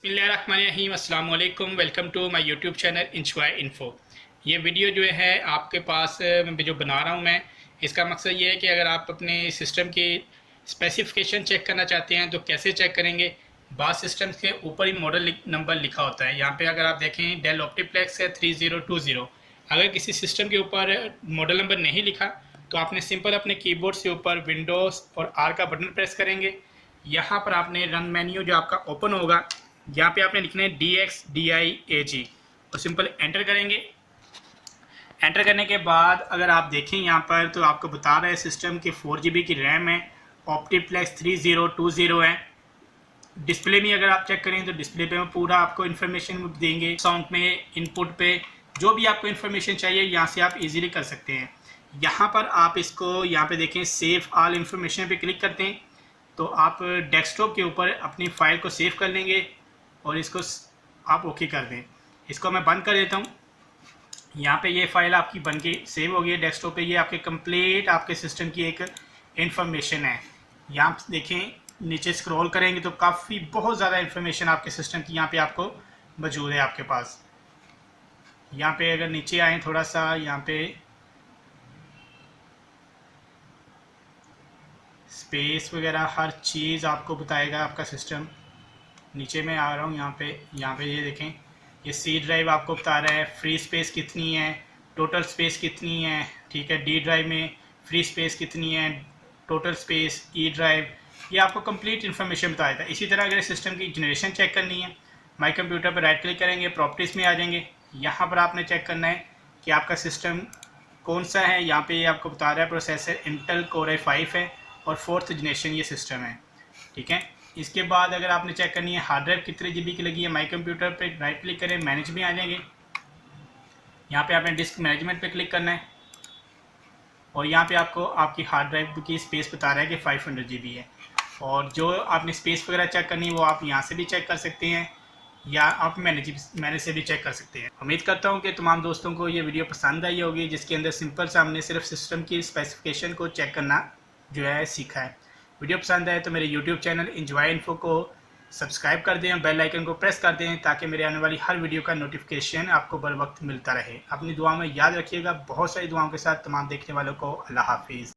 बिस्मिल्लाहिर्रहमानिर्रहीम, अस्सलाम वालेकुम। Welcome to my YouTube channel Enjoy Info. ये वीडियो जो है आपके पास जो बना रहा हूँ मैं, इसका मकसद ये है कि अगर आप अपने सिस्टम की स्पेसिफिकेशन चेक करना चाहते हैं तो कैसे चेक करेंगे। बास सिस्टम्स के ऊपर ही मॉडल नंबर लिखा होता है। यहाँ पे अगर आप देखें डेल ऑप्टीप्लेक्स है 3020। अगर किसी सिस्टम के ऊपर मॉडल नंबर नहीं लिखा तो आपने सिंपल अपने कीबोर्ड से ऊपर विंडोज़ और आर का बटन प्रेस करेंगे। यहाँ पर आपने रन मेन्यू जो आपका ओपन होगा, यहाँ पे आपने लिखना है DXDIAG और सिंपल एंटर करेंगे। एंटर करने के बाद अगर आप देखें यहाँ पर तो आपको बता रहा है सिस्टम की 4 GB की रैम है, ऑप्टीप्लेक्स 3020 है। डिस्प्ले में अगर आप चेक करें तो डिस्प्ले पे पूरा आपको इन्फॉर्मेशन देंगे। साउंड में, इनपुट पे जो भी आपको इन्फॉर्मेशन चाहिए यहाँ से आप इजीली कर सकते हैं। यहाँ पर आप इसको यहाँ पे देखें सेव ऑल इन्फॉर्मेशन पे क्लिक करते हैं तो आप डेस्कटॉप के ऊपर अपनी फ़ाइल को सेव कर लेंगे और इसको आप ओके कर दें। इसको मैं बंद कर देता हूँ। यहाँ पे ये फ़ाइल आपकी बन के सेव हो गई है डेस्कटॉप पे। ये आपके कंप्लीट आपके सिस्टम की एक इन्फॉर्मेशन है। यहाँ देखें नीचे स्क्रॉल करेंगे तो काफ़ी बहुत ज़्यादा इन्फॉर्मेशन आपके सिस्टम की यहाँ पे आपको मौजूद है आपके पास। यहाँ पे अगर नीचे आए थोड़ा सा, यहाँ पे स्पेस वगैरह हर चीज़ आपको बताएगा आपका सिस्टम। नीचे में आ रहा हूँ यहाँ पे ये देखें, ये सी ड्राइव आपको बता रहा है फ्री स्पेस कितनी है, टोटल स्पेस कितनी है। ठीक है, डी ड्राइव में फ्री स्पेस कितनी है, टोटल स्पेस, ई ड्राइव, ये आपको कंप्लीट इन्फॉर्मेशन बताएगा। इसी तरह अगर सिस्टम की जनरेशन चेक करनी है, माई कंप्यूटर पर राइट क्लिक करेंगे, प्रॉपर्टीज़ में आ जाएंगे। यहाँ पर आपने चेक करना है कि आपका सिस्टम कौन सा है। यहाँ पे ये आपको बता रहा है प्रोसेसर इंटेल Core i5 है और 4th जनरेशन ये सिस्टम है। ठीक है, इसके बाद अगर आपने चेक करनी है हार्ड ड्राइव कितने GB की लगी है, माई कंप्यूटर पे राइट क्लिक करें, मैनेज में आ जाएंगे। यहाँ पे आपने डिस्क मैनेजमेंट पे क्लिक करना है और यहाँ पे आपको आपकी हार्ड ड्राइव की स्पेस बता रहा है कि 500 GB है। और जो आपने स्पेस वगैरह चेक करनी है वो आप यहाँ से भी चेक कर सकते हैं या आप मैनेज से भी चेक कर सकते हैं। उम्मीद करता हूँ कि तमाम दोस्तों को ये वीडियो पसंद आई होगी, जिसके अंदर सिंपल सा हमने सिर्फ सिस्टम की स्पेसिफिकेशन को चेक करना जो है सीखा है। वीडियो पसंद आए तो मेरे यूट्यूब चैनल इंजॉय इन्फो को सब्सक्राइब कर दें और बेल आइकन को प्रेस कर दें ताकि मेरे आने वाली हर वीडियो का नोटिफिकेशन आपको बर वक्त मिलता रहे। अपनी दुआ में याद रखिएगा। बहुत सारी दुआओं के साथ तमाम देखने वालों को अल्लाह हाफिज़।